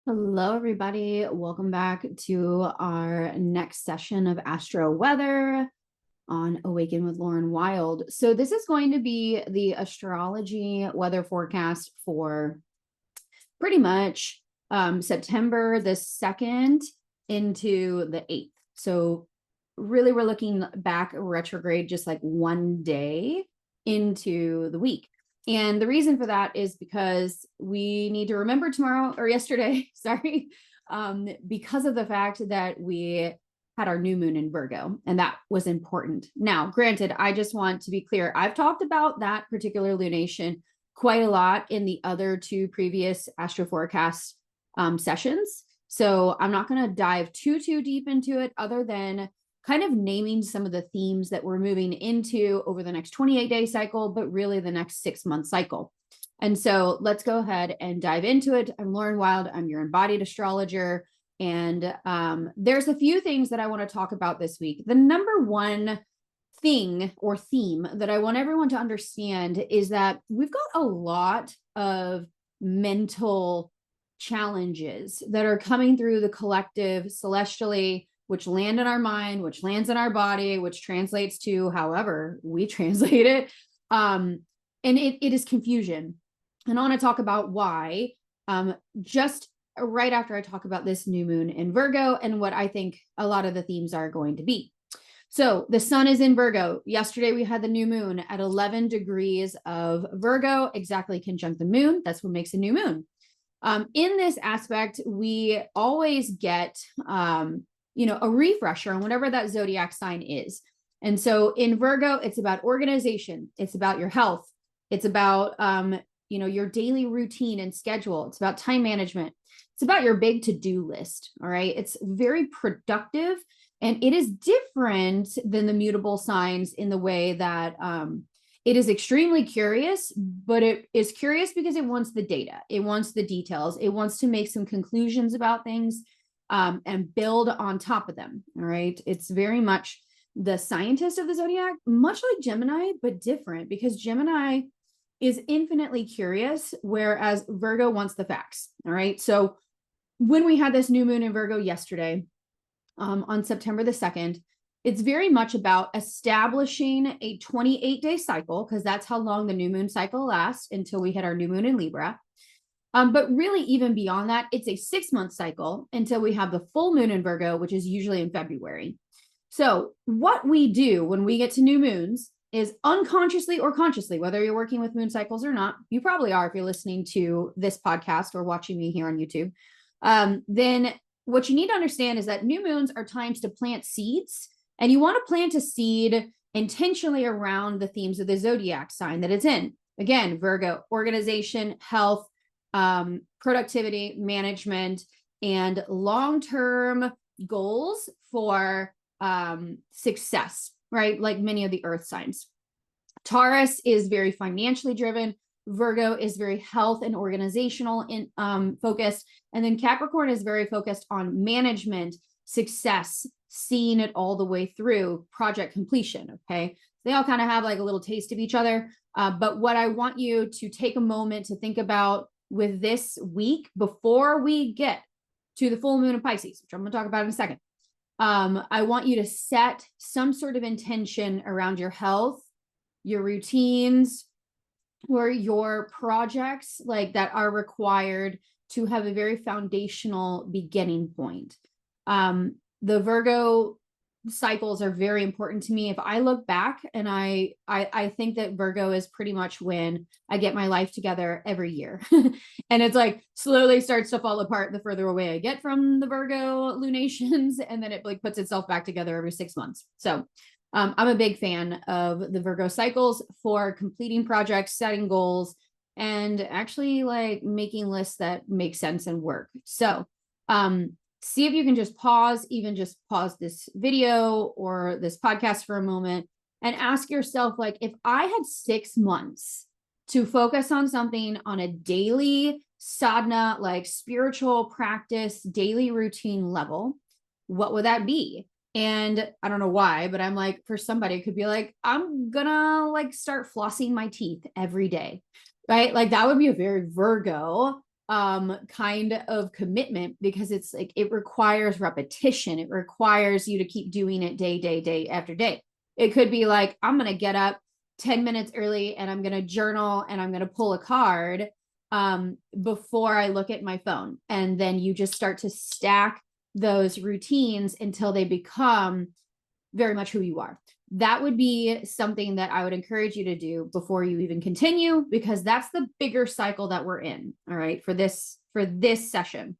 Hello, everybody. Welcome back to our next session of Astro Weather on Awaken with Lauren Wild. So this is going to be the astrology weather forecast for pretty much September the 2nd into the 8th. So really, we're looking back retrograde just like one day into the week. And the reason for that is because we need to remember tomorrow or yesterday, sorry, because of the fact that we had our new moon in Virgo, and that was important. Now, granted, I just want to be clear. I've talked about that particular lunation quite a lot in the other two previous astro forecast sessions. So I'm not going to dive too deep into it other than kind of naming some of the themes that we're moving into over the next 28-day cycle, but really the next 6-month cycle. And so let's go ahead and dive into it. I'm Lauren Wild. I'm your embodied astrologer. And there's a few things that I want to talk about this week. The number one thing or theme that I want everyone to understand is that we've got a lot of mental challenges that are coming through the collective celestially, which land in our mind, which lands in our body, which translates to however we translate it. And it is confusion. And I want to talk about why just right after I talk about this new moon in Virgo and what I think a lot of the themes are going to be. So the sun is in Virgo. Yesterday we had the new moon at 11 degrees of Virgo, exactly conjunct the moon. That's what makes a new moon. In this aspect, we always get a refresher on whatever that zodiac sign is. And so in Virgo, it's about organization. It's about your health. It's about, your daily routine and schedule. It's about time management. It's about your big to-do list. All right. It's very productive, and it is different than the mutable signs in the way that, it is extremely curious, but it is curious because it wants the data. It wants the details. It wants to make some conclusions about things and build on top of them. All right. It's very much the scientist of the zodiac, much like Gemini, but different because Gemini is infinitely curious, whereas Virgo wants the facts. All right. So when we had this new moon in Virgo yesterday on September the 2nd, it's very much about establishing a 28-day cycle, because that's how long the new moon cycle lasts until we hit our new moon in Libra. But really, even beyond that, it's a 6-month cycle until we have the full moon in Virgo, which is usually in February. So what we do when we get to new moons is unconsciously or consciously, whether you're working with moon cycles or not, you probably are if you're listening to this podcast or watching me here on YouTube, then what you need to understand is that new moons are times to plant seeds. And you want to plant a seed intentionally around the themes of the zodiac sign that it's in. Again, Virgo, organization, health, productivity, management, and long-term goals for success, right? Like many of the earth signs. Taurus is very financially driven. Virgo is very health and organizational focused. And then Capricorn is very focused on management, success, seeing it all the way through, project completion. Okay. They all kind of have like a little taste of each other. But what I want you to take a moment to think about with this week before we get to the full moon of Pisces, which I'm going to talk about in a second. I want you to set some sort of intention around your health, your routines, or your projects like that are required to have a very foundational beginning point. The Virgo cycles are very important to me. If I look back, and I think that Virgo is pretty much when I get my life together every year. And it's like slowly starts to fall apart the further away I get from the Virgo lunations. And then it like puts itself back together every 6 months. So I'm a big fan of the Virgo cycles for completing projects, setting goals, and actually like making lists that make sense and work. So see if you can just pause this video or this podcast for a moment and ask yourself, like, if I had 6 months to focus on something on a daily sadhana, like spiritual practice, daily routine level, what would that be? And I don't know why, but I'm like, for somebody, it could be like, I'm gonna like start flossing my teeth every day, right? Like that would be a very Virgo kind of commitment, because it's like, it requires repetition. It requires you to keep doing it day after day. It could be like, I'm going to get up 10 minutes early and I'm going to journal and I'm going to pull a card before I look at my phone. And then you just start to stack those routines until they become very much who you are. That would be something that I would encourage you to do before you even continue, because that's the bigger cycle that we're in. All right. For this session.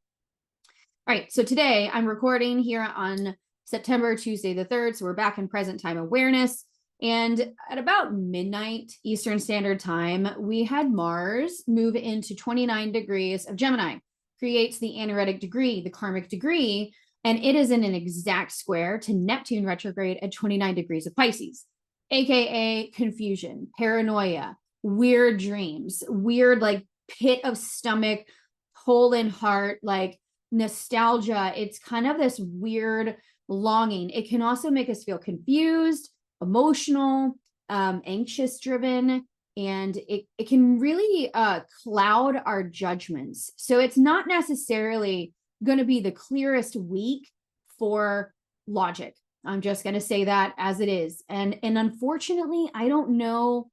All right. So today I'm recording here on September, Tuesday, the 3rd. So we're back in present time awareness. And at about midnight Eastern Standard Time, we had Mars move into 29 degrees of Gemini, creates the anaretic degree, the karmic degree, and it is in an exact square to Neptune retrograde at 29 degrees of Pisces, AKA confusion, paranoia, weird dreams, weird like pit of stomach, hole in heart, like nostalgia. It's kind of this weird longing. It can also make us feel confused, emotional, anxious driven, and it can really cloud our judgments. So it's not necessarily going to be the clearest week for logic. I'm just going to say that as it is. And unfortunately, I don't know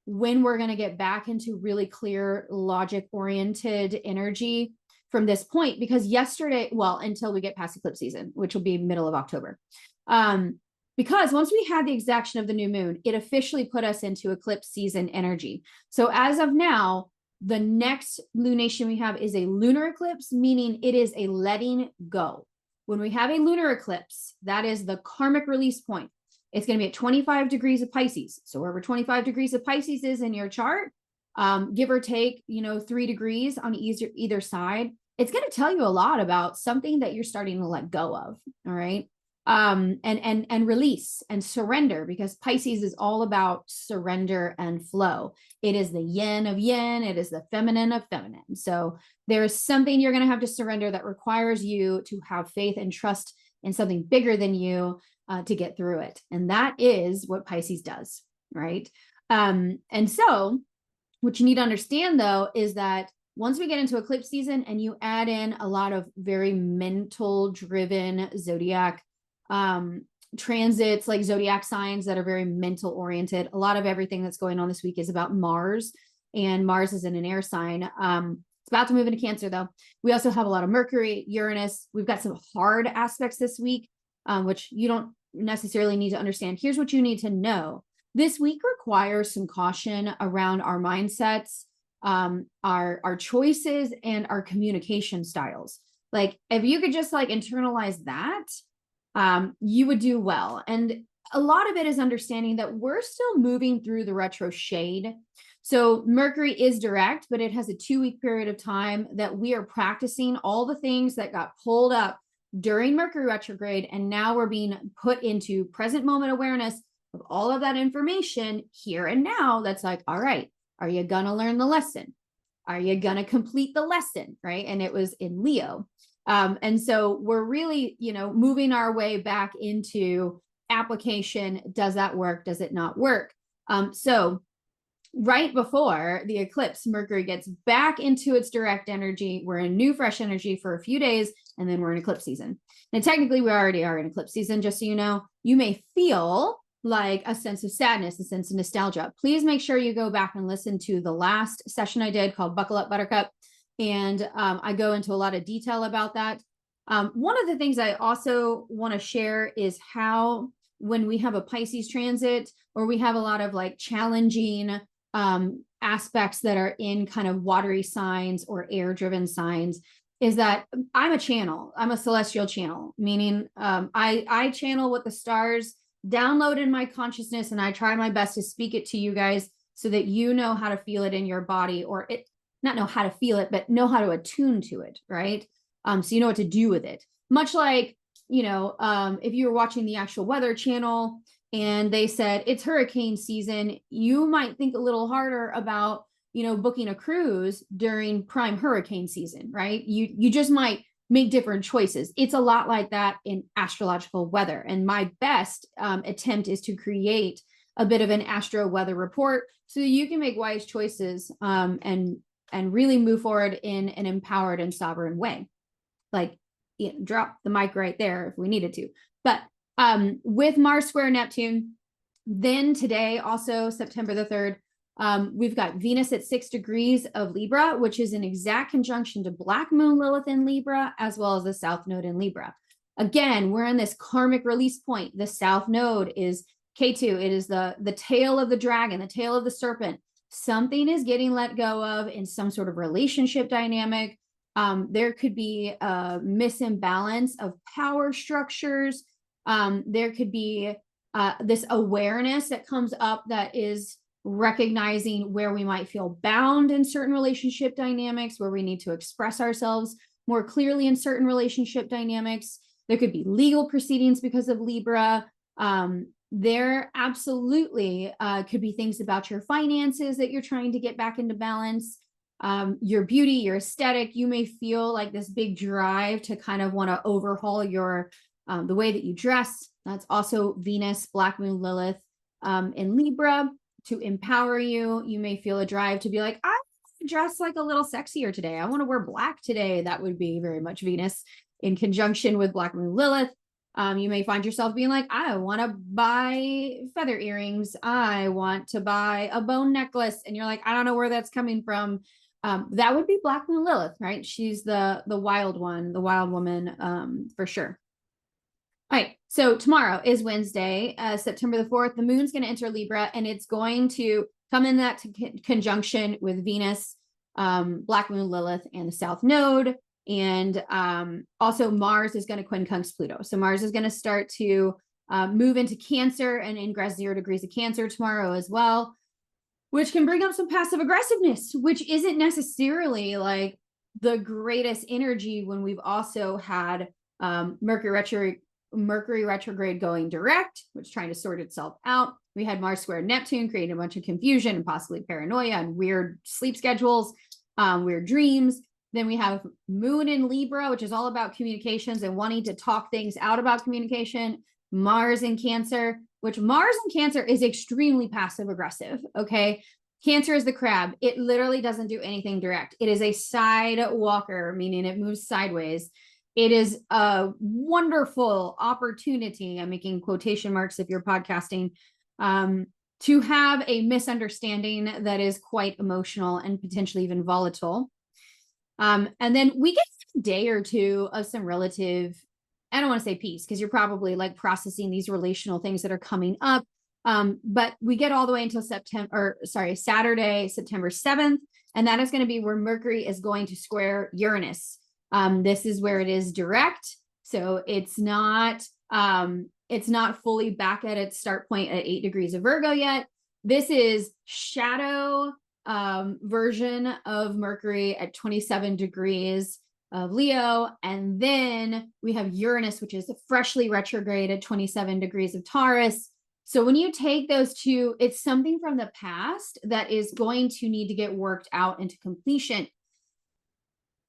when we're going to get back into really clear logic oriented energy from this point, because yesterday, well, until we get past eclipse season, which will be middle of October. Because once we had the exaction of the new moon, it officially put us into eclipse season energy. So as of now, the next lunation we have is a lunar eclipse, meaning it is a letting go. When we have a lunar eclipse, that is the karmic release point. It's going to be at 25 degrees of Pisces. So wherever 25 degrees of Pisces is in your chart, give or take, 3 degrees on either side, it's going to tell you a lot about something that you're starting to let go of. All right. And release and surrender, because Pisces is all about surrender and flow. It is the yin of yin. It is the feminine of feminine. So there's something you're going to have to surrender that requires you to have faith and trust in something bigger than you to get through it. And that is what Pisces does. Right. And so what you need to understand though, is that once we get into eclipse season and you add in a lot of very mental driven zodiac transits, like zodiac signs that are very mental oriented. A lot of everything that's going on this week is about Mars, and Mars is in an air sign. It's about to move into Cancer though. We also have a lot of Mercury, Uranus. We've got some hard aspects this week, which you don't necessarily need to understand. Here's what you need to know. This week requires some caution around our mindsets, our choices, and our communication styles. Like if you could just like internalize that, you would do well. And a lot of it is understanding that we're still moving through the retro shade. So Mercury is direct, but it has a 2-week period of time that we are practicing all the things that got pulled up during Mercury retrograde. And now we're being put into present moment awareness of all of that information here and now. That's like, all right, are you going to learn the lesson? Are you going to complete the lesson? Right. And it was in Leo. And so we're really, moving our way back into application. Does that work? Does it not work? So right before the eclipse, Mercury gets back into its direct energy. We're in new, fresh energy for a few days, and then we're in eclipse season. And technically we already are in eclipse season, just so you know. You may feel like a sense of sadness, a sense of nostalgia. Please make sure you go back and listen to the last session I did called Buckle Up Buttercup. And I go into a lot of detail about that. One of the things I also want to share is how when we have a Pisces transit, or we have a lot of like challenging aspects that are in kind of watery signs or air-driven signs, is that I'm a channel. I'm a celestial channel, meaning I channel what the stars download in my consciousness, and I try my best to speak it to you guys so that you know how to feel it in your body, or it not know how to feel it, but know how to attune to it, right? So you know what to do with it. Much like, if you were watching the actual weather channel and they said it's hurricane season, you might think a little harder about, booking a cruise during prime hurricane season, right? You just might make different choices. It's a lot like that in astrological weather. And my best attempt is to create a bit of an astro weather report so you can make wise choices and and really move forward in an empowered and sovereign way. Like, drop the mic right there if we needed to. But with Mars square Neptune, then today, also September the 3rd, we've got Venus at 6 degrees of Libra, which is an exact conjunction to Black Moon Lilith in Libra, as well as the South Node in Libra. Again, we're in this karmic release point. The South Node is K2. It is the tail of the dragon, the tail of the serpent. Something is getting let go of in some sort of relationship dynamic. There could be a misimbalance of power structures. There could be this awareness that comes up that is recognizing where we might feel bound in certain relationship dynamics, where we need to express ourselves more clearly in certain relationship dynamics. There could be legal proceedings because of Libra. There absolutely could be things about your finances that you're trying to get back into balance. Your beauty, your aesthetic. You may feel like this big drive to kind of want to overhaul your the way that you dress. That's also Venus, Black Moon Lilith in Libra to empower you. You may feel a drive to be like, I dress like a little sexier today. I want to wear black today. That would be very much Venus in conjunction with Black Moon Lilith. You may find yourself being like, I want to buy feather earrings. I want to buy a bone necklace. And you're like, I don't know where that's coming from. That would be Black Moon Lilith, right? She's the wild one, the wild woman, for sure. All right, so tomorrow is Wednesday, September the 4th. The moon's going to enter Libra, and it's going to come in that conjunction with Venus, Black Moon Lilith, and the South Node. And also Mars is going to quincunx Pluto. So Mars is going to start to move into Cancer and ingress 0 degrees of Cancer tomorrow as well, which can bring up some passive aggressiveness, which isn't necessarily like the greatest energy when we've also had Mercury retrograde going direct, which is trying to sort itself out. We had Mars square Neptune creating a bunch of confusion and possibly paranoia and weird sleep schedules, weird dreams. Then we have Moon in Libra, which is all about communications and wanting to talk things out about communication. Mars in Cancer, which Mars in Cancer is extremely passive aggressive. Okay. Cancer is the crab. It literally doesn't do anything direct. It is a side walker, meaning it moves sideways. It is a wonderful opportunity, I'm making quotation marks if you're podcasting, to have a misunderstanding that is quite emotional and potentially even volatile. And then we get a day or two of some relative, I don't want to say peace, because you're probably like processing these relational things that are coming up. But we get all the way until Saturday, September 7th. And that is going to be where Mercury is going to square Uranus. This is where it is direct. So it's not fully back at its start point at 8 degrees of Virgo yet. This is shadow version of Mercury at 27 degrees of Leo. And then we have Uranus, which is freshly retrograde at 27 degrees of Taurus. So when you take those two, it's something from the past that is going to need to get worked out into completion.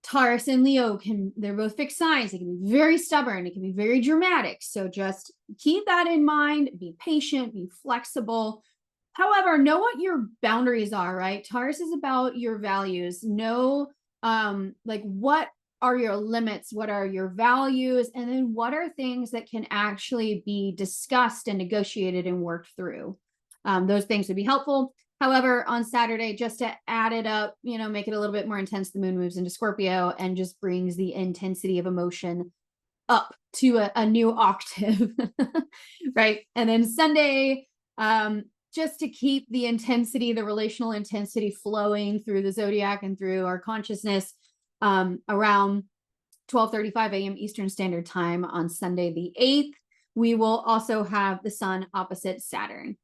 Taurus and Leo they're both fixed signs. They can be very stubborn. It can be very dramatic. So just keep that in mind, be patient, be flexible. However, know what your boundaries are, right? Taurus is about your values. Know, like, what are your limits? What are your values? And then what are things that can actually be discussed and negotiated and worked through? Those things would be helpful. However, on Saturday, just to add it up, make it a little bit more intense, the moon moves into Scorpio and just brings the intensity of emotion up to a new octave, right? And then Sunday, just to keep the intensity, the relational intensity flowing through the zodiac and through our consciousness, around 12:35 a.m. Eastern Standard Time on Sunday the 8th, we will also have the sun opposite Saturn.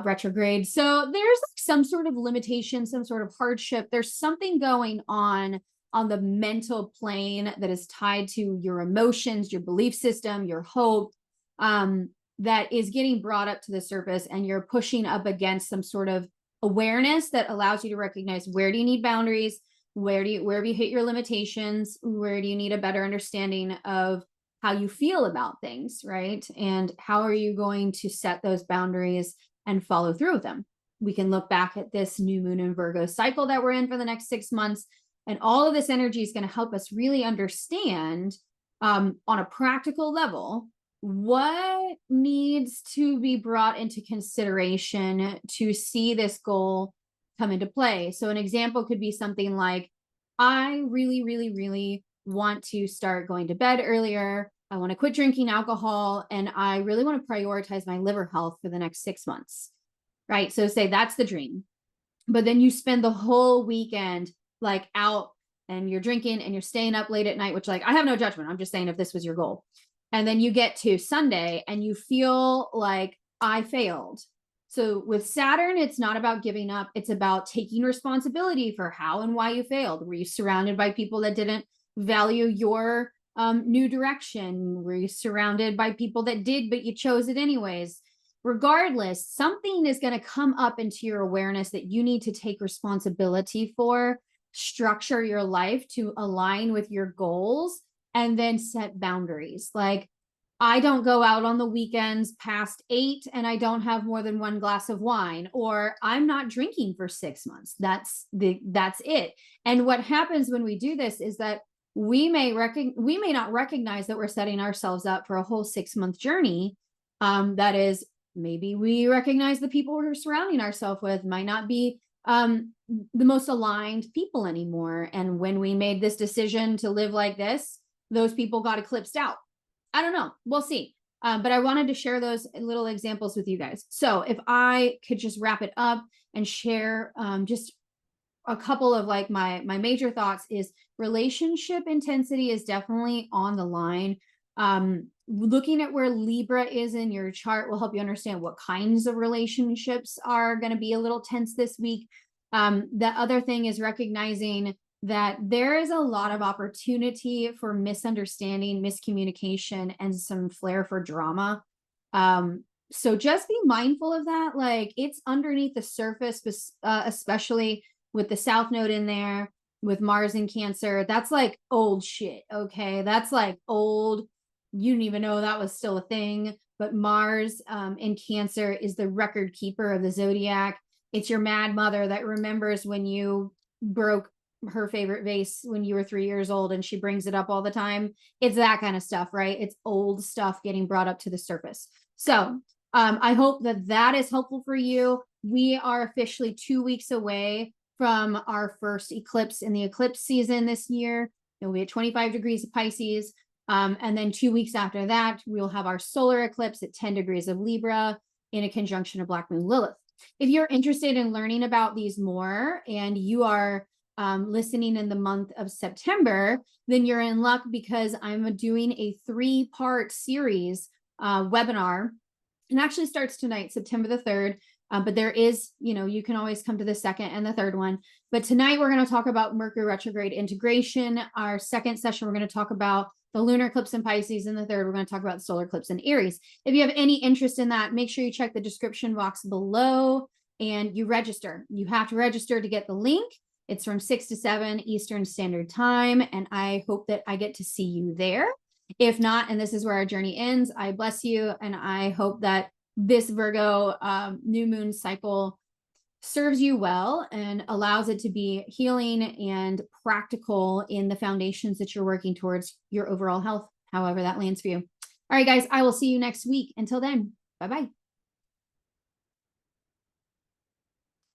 Retrograde. So there's like some sort of limitation, some sort of hardship. There's something going on the mental plane that is tied to your emotions, your belief system, your hope, that is getting brought up to the surface, and you're pushing up against some sort of awareness that allows you to recognize, where do you need boundaries? Where have you hit your limitations? Where do you need a better understanding of how you feel about things, right? And how are you going to set those boundaries and follow through with them? we can look back at this new moon in Virgo cycle that we're in for the next 6 months. And all of this energy is going to help us really understand on a practical level what needs to be brought into consideration to see this goal come into play. So an example could be something like, I really, really, really want to start going to bed earlier. I want to quit drinking alcohol, and I really want to prioritize my liver health for the next 6 months, right? So say that's the dream, but then you spend the whole weekend like out and you're drinking and you're staying up late at night, which, like, I have no judgment. I'm just saying if this was your goal. And then you get to Sunday and you feel like I failed. So with Saturn, it's not about giving up. It's about taking responsibility for how and why you failed. Were you surrounded by people that didn't value your new direction? Were you surrounded by people that did, but you chose it anyways? Regardless, something is going to come up into your awareness that you need to take responsibility for, structure your life to align with your goals, and then set boundaries. Like, I don't go out on the weekends past 8 and I don't have more than 1 glass of wine, or I'm not drinking for 6 months. That's it. And what happens when we do this is that we may not recognize that we're setting ourselves up for a whole 6-month journey. That is, maybe we recognize the people we're surrounding ourselves with might not be the most aligned people anymore. And when we made this decision to live like this, those people got eclipsed out. I don't know. We'll see. But I wanted to share those little examples with you guys. So if I could just wrap it up and share just a couple of like my major thoughts is relationship intensity is definitely on the line. Looking at where Libra is in your chart will help you understand what kinds of relationships are going to be a little tense this week. The other thing is recognizing that there is a lot of opportunity for misunderstanding, miscommunication, and some flair for drama. So just be mindful of that. Like, it's underneath the surface, especially with the South Node in there, with Mars in Cancer. That's like old shit, okay? That's like old. You didn't even know that was still a thing. But Mars in Cancer is the record keeper of the zodiac. It's your mad mother that remembers when you broke her favorite vase when you were 3 years old and she brings it up all the time. It's that kind of stuff, right? It's old stuff getting brought up to the surface. So I hope that is helpful for you. We are officially 2 weeks away from our first eclipse in the eclipse season this year. It'll be at 25 degrees of Pisces. And then 2 weeks after that, we'll have our solar eclipse at 10 degrees of Libra in a conjunction of Black Moon Lilith. If you're interested in learning about these more and you are listening in the month of September, then you're in luck, because I'm doing a 3-part series webinar. It actually starts tonight, September the 3rd. But there is, you can always come to the second and the third one. But tonight we're going to talk about Mercury retrograde integration. Our second session, we're going to talk about the lunar eclipse in Pisces. And the third, we're going to talk about the solar eclipse in Aries. If you have any interest in that, make sure you check the description box below and you register. You have to register to get the link. It's from 6 to 7 Eastern Standard Time. And I hope that I get to see you there. If not, and this is where our journey ends, I bless you. And I hope that this Virgo new moon cycle serves you well and allows it to be healing and practical in the foundations that you're working towards your overall health, however that lands for you. All right, guys, I will see you next week. Until then, bye-bye.